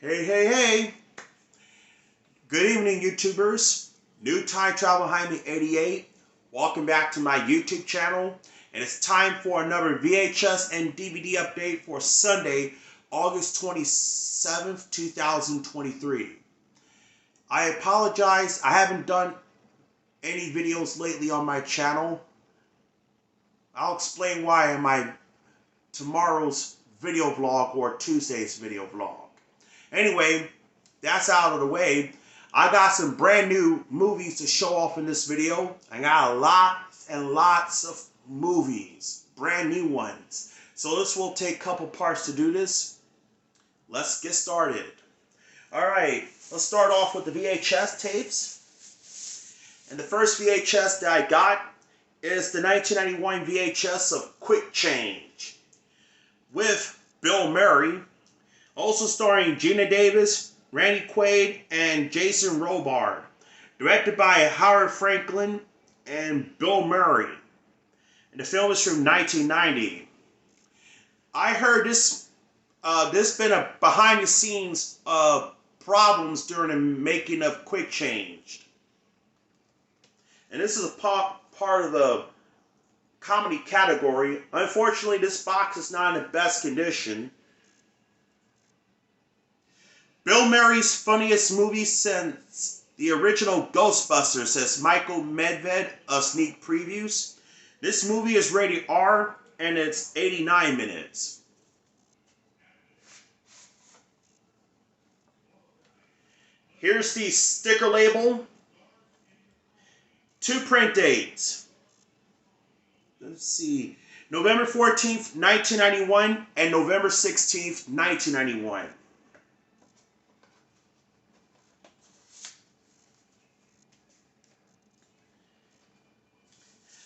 Hey, hey, hey. Good evening, YouTubers. New Time Travel Behind Me 88. Welcome back to my YouTube channel. And it's time for another VHS and DVD update for Sunday, August 27th, 2023. I apologize. I haven't done any videos lately on my channel. I'll explain why in my tomorrow's video vlog or Tuesday's video vlog. Anyway, that's out of the way. I got some brand new movies to show off in this video. I got lots and lots of movies, brand new ones. So this will take a couple parts to do this. Let's get started. Alright, let's start off with the VHS tapes. And the first VHS that I got is the 1991 VHS of Quick Change with Bill Murray. Also starring Gina Davis, Randy Quaid, and Jason Robard. Directed by Howard Franklin and Bill Murray. And the film is from 1990. I heard this been a behind the scenes problems during the making of Quick Change. And this is a part of the comedy category. Unfortunately, this box is not in the best condition. Bill Murray's funniest movie since the original Ghostbusters, says Michael Medved of Sneak Previews. This movie is rated R and it's 89 minutes. Here's the sticker label. 2 print dates. Let's see. November 14th, 1991 and November 16th, 1991.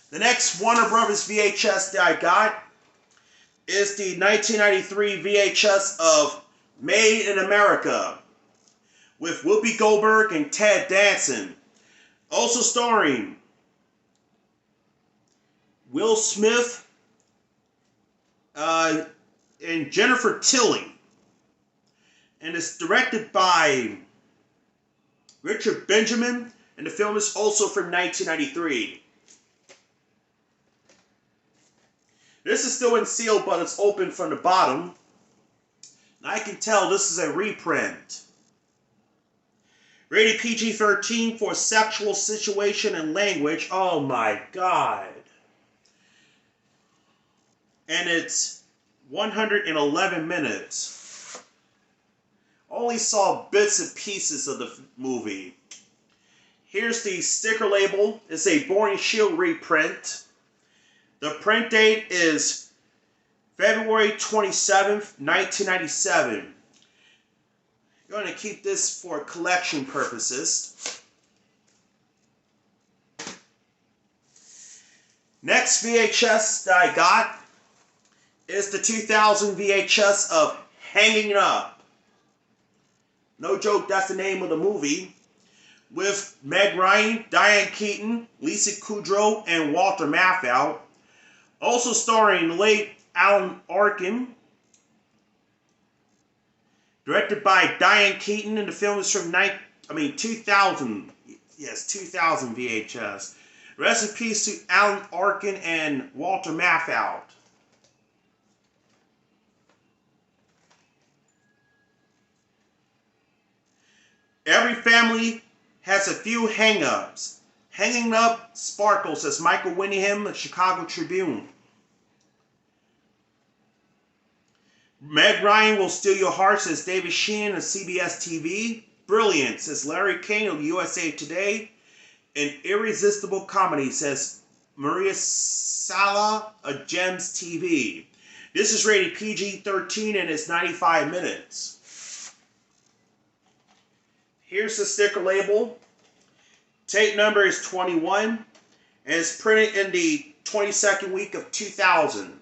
The next Warner Brothers VHS that I got is the 1993 VHS of Made in America with Whoopi Goldberg and Ted Danson. Also starring Will Smith and Jennifer Tilly. And it's directed by Richard Benjamin, and the film is also from 1993. This is still in seal, but it's open from the bottom. And I can tell this is a reprint. Rated PG-13 for sexual situation and language. Oh my God. And it's 111 minutes. Only saw bits and pieces of the movie. Here's the sticker label. It's a Boring Shield reprint. The print date is February 27th, 1997. I'm going to keep this for collection purposes. Next VHS that I got is the 2000 VHS of Hanging Up. No joke, that's the name of the movie. With Meg Ryan, Diane Keaton, Lisa Kudrow, and Walter Matthau. Also starring the late Alan Arkin. Directed by Diane Keaton, and the film is from 2000. Yes, 2000 VHS. Rest in peace to Alan Arkin and Walter Matthau. Every family has a few hang-ups. Hanging Up Sparkles, says Michael Winningham of Chicago Tribune. Meg Ryan Will Steal Your Heart, says David Sheehan of CBS TV. Brilliant, says Larry King of USA Today. An Irresistible Comedy, says Maria Sala of Gems TV. This is rated PG-13 and it's 95 minutes. Here's the sticker label. Tape number is 21, and it's printed in the 22nd week of 2000.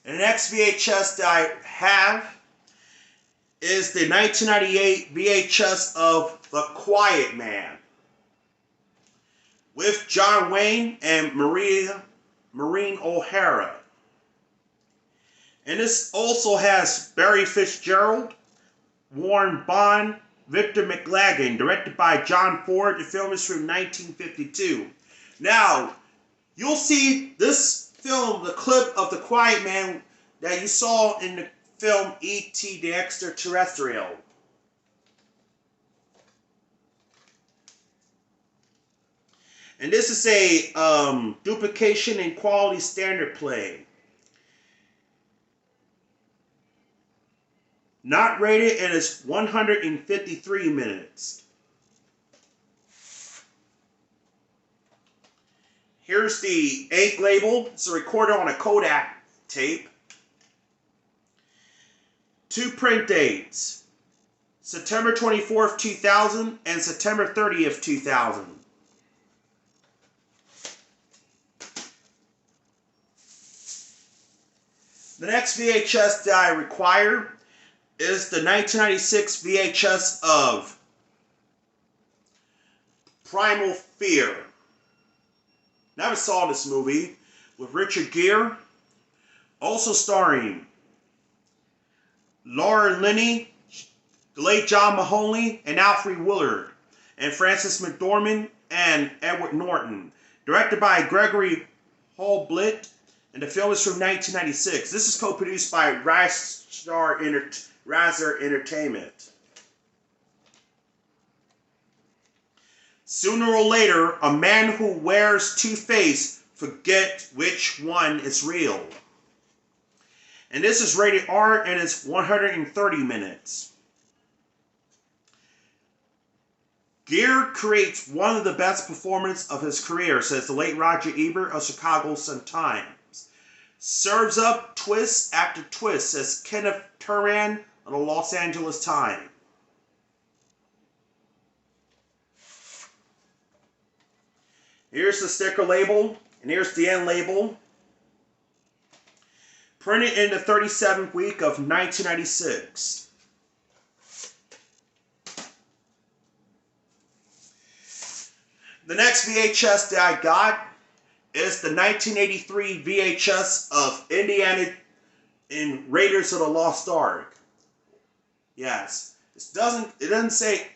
And the next VHS that I have is the 1998 VHS of The Quiet Man with John Wayne and Maureen O'Hara. And this also has Barry Fitzgerald, Warren Bond, Victor McLagan, directed by John Ford. The film is from 1952. Now, you'll see this film, the clip of the Quiet Man that you saw in the film E.T. the Extraterrestrial. And this is a duplication and quality standard play. Not rated, and it's 153 minutes. Here's the ink label. It's a recorder on a Kodak tape. 2 print dates. September 24th, 2000 and September 30th, 2000. The next VHS that I require is the 1996 VHS of Primal Fear. Never saw this movie, with Richard Gere, also starring Laura Linney, the late John Mahoney, and Alfred Willard, and Frances McDormand and Edward Norton. Directed by Gregory Hallblitt, and the film is from 1996. This is co-produced by Razer Entertainment. Sooner or later, a man who wears two-face forgets which one is real. And this is rated R, and it's 130 minutes. Gere creates one of the best performances of his career, says the late Roger Ebert of Chicago Sun-Times. Serves up twist after twist, says Kenneth Turan of the Los Angeles Times. Here's the sticker label, and here's the end label. Printed in the 37th week of 1996. The next VHS that I got is the 1983 VHS of Indiana in Raiders of the Lost Ark. Yes, it doesn't say,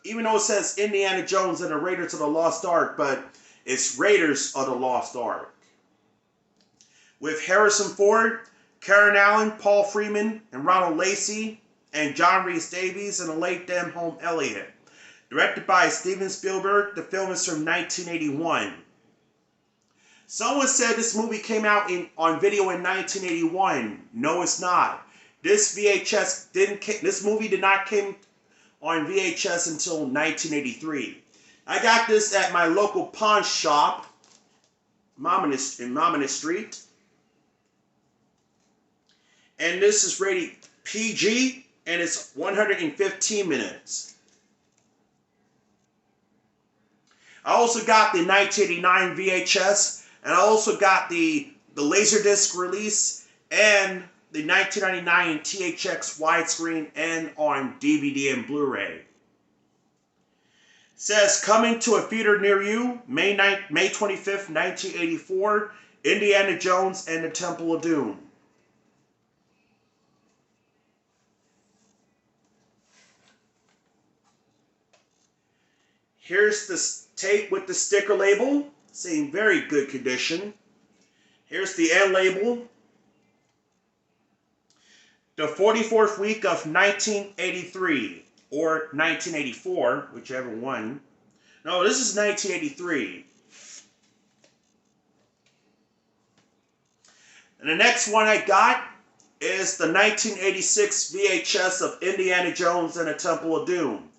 even though it says Indiana Jones and the Raiders of the Lost Ark, but it's Raiders of the Lost Ark. With Harrison Ford, Karen Allen, Paul Freeman, and Ronald Lacey, and John Rhys Davies, and the late Denholm Elliott. Directed by Steven Spielberg, the film is from 1981. Someone said this movie came out on video in 1981. No, it's not. This movie did not come on VHS until 1983. I got this at my local pawn shop in Mamanis Street. And this is rated PG, and it's 115 minutes. I also got the 1989 VHS, and I also got the Laserdisc release, and the 1999 THX widescreen, and on DVD and Blu-ray. Says, coming to a theater near you, May 25th, 1984, Indiana Jones and the Temple of Doom. Here's the tape with the sticker label, saying very good condition. Here's the end label. The 44th week of 1983, or 1984, whichever one. No, this is 1983. And the next one I got is the 1986 VHS of Indiana Jones and the Temple of Doom,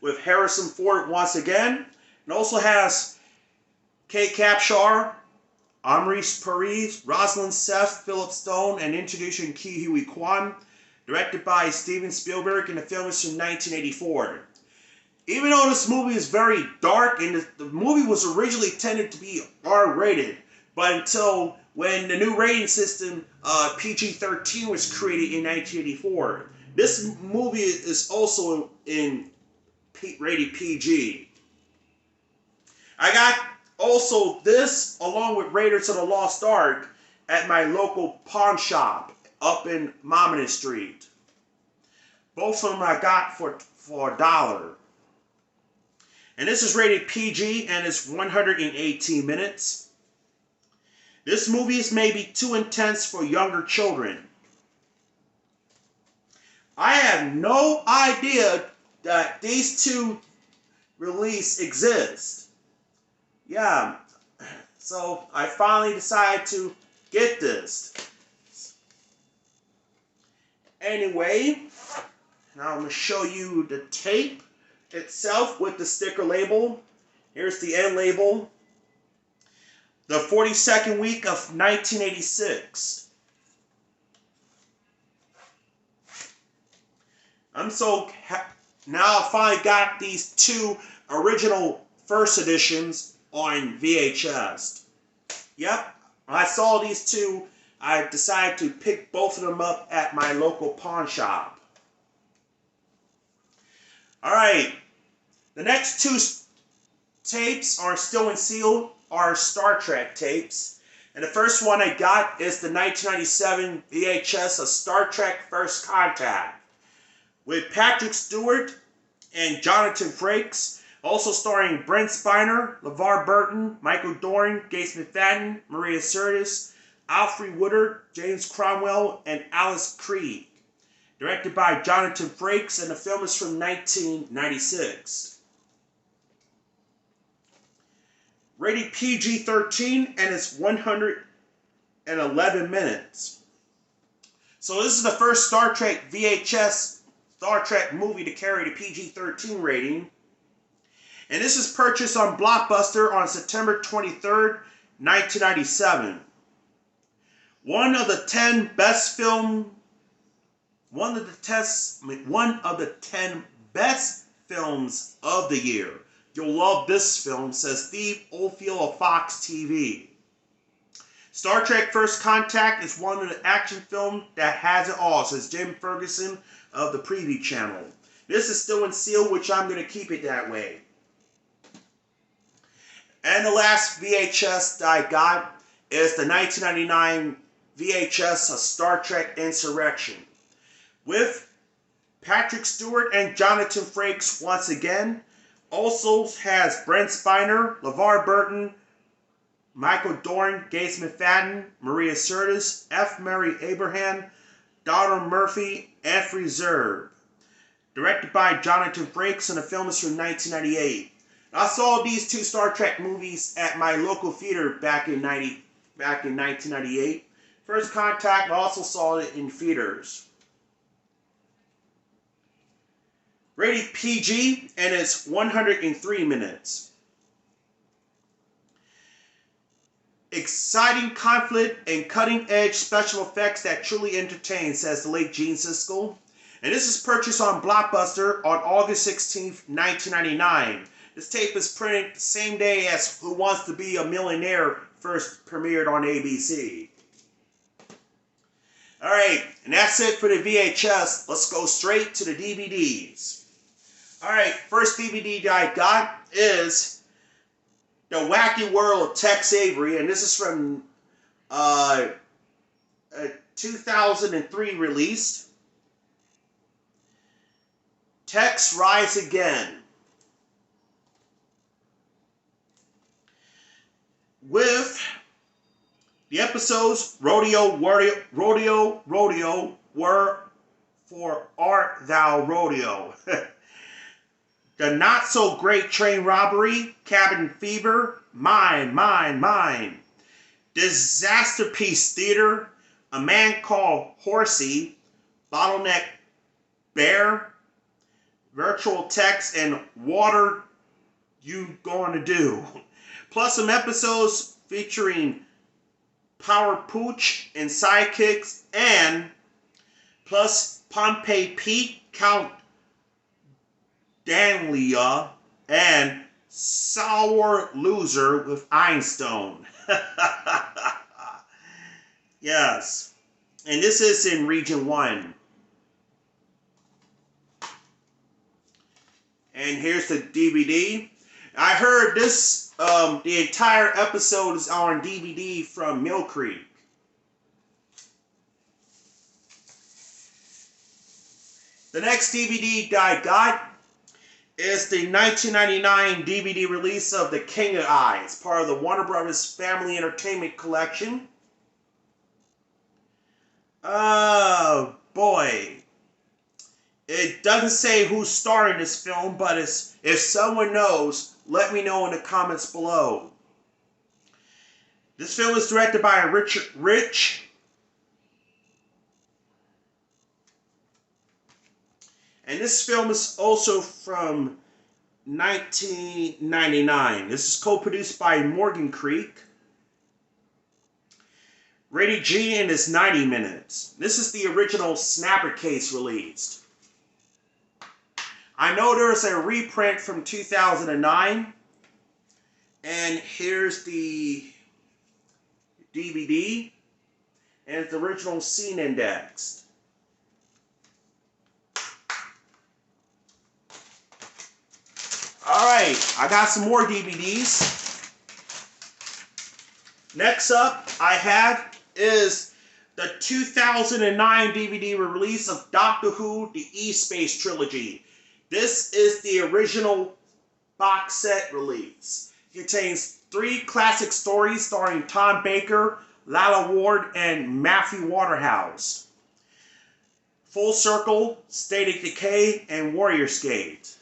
with Harrison Ford once again. It also has Kate Capshaw, Amaris Paris, Rosalind Seth, Philip Stone, and introducing Ke Huy Quan. Directed by Steven Spielberg, and the film is from 1984. Even though this movie is very dark, and the movie was originally intended to be R-rated, but until when the new rating system, PG-13, was created in 1984. This movie is also rated PG. I got also this, along with Raiders of the Lost Ark, at my local pawn shop up in Mominant Street. Both of them I got for $1. And this is rated PG and it's 118 minutes. This movie is maybe too intense for younger children. I have no idea that these two releases exist. Yeah, so I finally decided to get this. Anyway, now I'm going to show you the tape itself with the sticker label. Here's the end label. The 42nd week of 1986. Now I finally got these two original first editions on VHS. Yep, when I saw these two, I decided to pick both of them up at my local pawn shop. Alright, the next two tapes are still in seal, are Star Trek tapes. And the first one I got is the 1997 VHS of Star Trek First Contact, with Patrick Stewart and Jonathan Frakes, also starring Brent Spiner, LeVar Burton, Michael Dorn, Gates McFadden, Maria Sirtis, Alfre Woodard, James Cromwell, and Alice Krige. Directed by Jonathan Frakes, and the film is from 1996. Rated PG-13, and it's 111 minutes. So this is the first Star Trek VHS Star Trek movie to carry the PG-13 rating. And this is purchased on Blockbuster on September 23rd, 1997. One of the 10 best films of the year. You'll love this film, says Steve Oldfield of Fox TV. Star Trek First Contact is one of the action films that has it all, says Jim Ferguson of the Preview Channel. This is still in seal, which I'm going to keep it that way. And the last VHS that I got is the 1999 VHS of Star Trek Insurgence, with Patrick Stewart and Jonathan Frakes once again. Also has Brent Spiner, LeVar Burton, Michael Dorn, Gates McFadden, Maria Sirtis, F. Mary Abraham, Donald Murphy, and Zerb. Directed by Jonathan Frakes, and the film is from 1998. I saw these two Star Trek movies at my local theater back in 1998. First Contact, I also saw it in theaters. Rated PG, and it's 103 minutes. Exciting conflict and cutting-edge special effects that truly entertain, says the late Gene Siskel. And this is purchased on Blockbuster on August 16th, 1999. This tape is printed the same day as Who Wants to Be a Millionaire first premiered on ABC. Alright, and that's it for the VHS. Let's go straight to the DVDs. Alright, first DVD that I got is The Wacky World of Tex Avery, and this is from 2003 released. Tex Rise Again. With the episodes Rodeo, Wherefore Art Thou Rodeo? The Not So Great Train Robbery, Cabin Fever, Mine. Disaster Piece Theater, A Man Called Horsey, Bottleneck Bear, Virtual Text, and Water You Gonna Do. Plus some episodes featuring Power Pooch and Sidekicks, and plus Pompey Pete, Count Danlia, and Sour Loser with Einstein. Yes. And this is in Region 1. And here's the DVD. I heard this, the entire episode is on DVD from Mill Creek. The next DVD that I got is the 1999 DVD release of The King of Eyes, part of the Warner Brothers Family Entertainment Collection. Oh boy. It doesn't say who's starring this film, but if someone knows, let me know in the comments below. This film is directed by Rich. And this film is also from 1999. This is co-produced by Morgan Creek. Rated G and is 90 minutes. This is the original Snapper case released. I know there's a reprint from 2009. And here's the DVD. And it's the original scene indexed. Alright, I got some more DVDs. Next up I have is the 2009 DVD release of Doctor Who, the E-Space Trilogy. This is the original box set release. It contains 3 classic stories starring Tom Baker, Lalla Ward, and Matthew Waterhouse. Full Circle, State of Decay, and Warrior's Gate.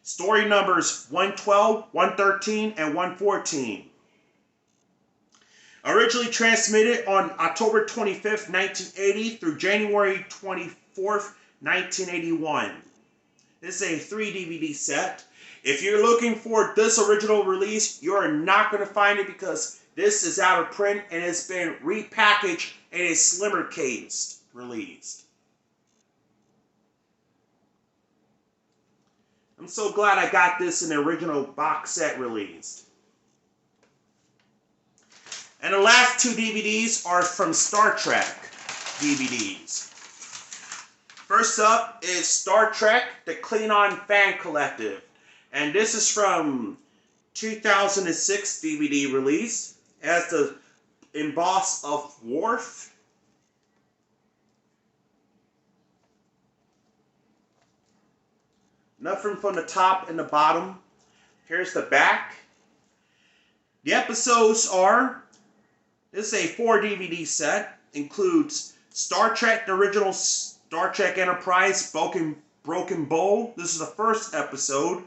Story numbers 112, 113, and 114. Originally transmitted on October 25th, 1980 through January 24th, 1981. This is a 3 DVD set. If you're looking for this original release, you're not going to find it because this is out of print and it's been repackaged in a slimmer case released. I'm so glad I got this in the original box set released. And the last 2 DVDs are from Star Trek DVDs. First up is Star Trek, the Klingon Fan Collective. And this is from 2006 DVD release as the emboss of Worf. Nothing from the top and the bottom. Here's the back. The episodes are, this is a 4 DVD set. Includes Star Trek, the original Star Trek Enterprise, Broken Bowl. This is the first episode.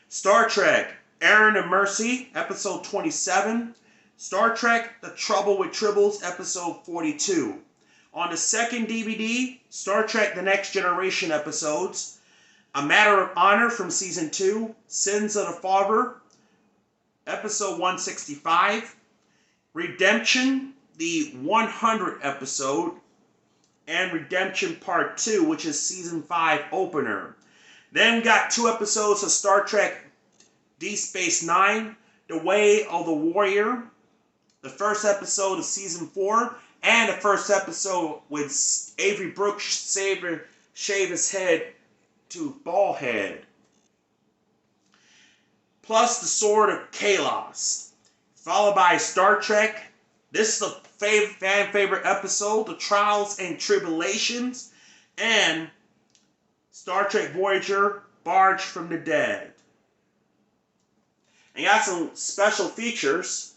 Star Trek, Aaron and Mercy, episode 27. Star Trek, The Trouble with Tribbles, episode 42. On the second DVD, Star Trek, The Next Generation episodes. A Matter of Honor from Season 2, Sins of the Father, Episode 165, Redemption, the 100th episode, and Redemption Part 2, which is Season 5 opener. Then we got 2 episodes of Star Trek Deep Space Nine, The Way of the Warrior, the first episode of Season 4, and the first episode with Avery Brooks shave his head to bald head. Plus the Sword of Kalos. Followed by Star Trek. This is a fan favorite episode, The Trials and Tribulations. And Star Trek Voyager, Barge from the Dead. And got some special features.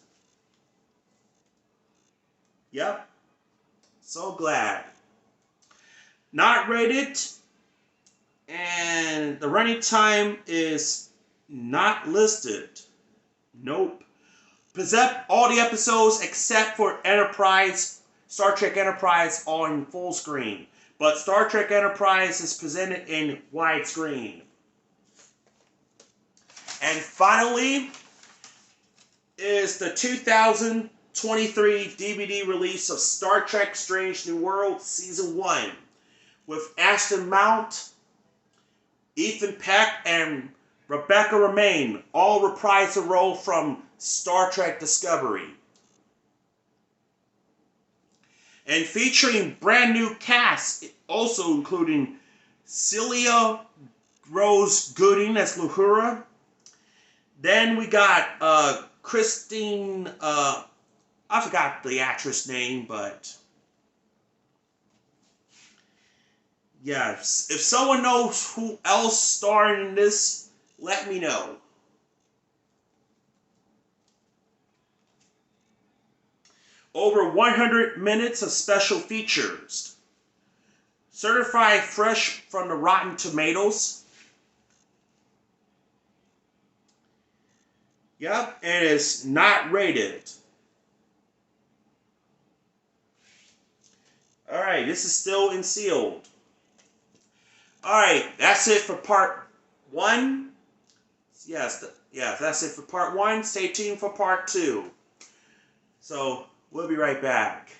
Yep. So glad. Not rated. And the running time is not listed. Nope. Present all the episodes except for Enterprise, Star Trek Enterprise on full screen. But Star Trek Enterprise is presented in widescreen. And finally is the 2023 DVD release of Star Trek Strange New World Season 1 with Ashton Mount, Ethan Peck, and Rebecca Romijn all reprise a role from Star Trek Discovery. And featuring brand new cast, also including Celia Rose Gooding as Uhura. Then we got Christine I forgot the actress name, but yes, if someone knows who else starred in this, let me know. Over 100 minutes of special features. Certified fresh from the Rotten Tomatoes. Yep, and it's not rated. Alright, this is still in sealed. Alright, that's it for part 1. Yes, that's it for part 1. Stay tuned for part 2. So, we'll be right back.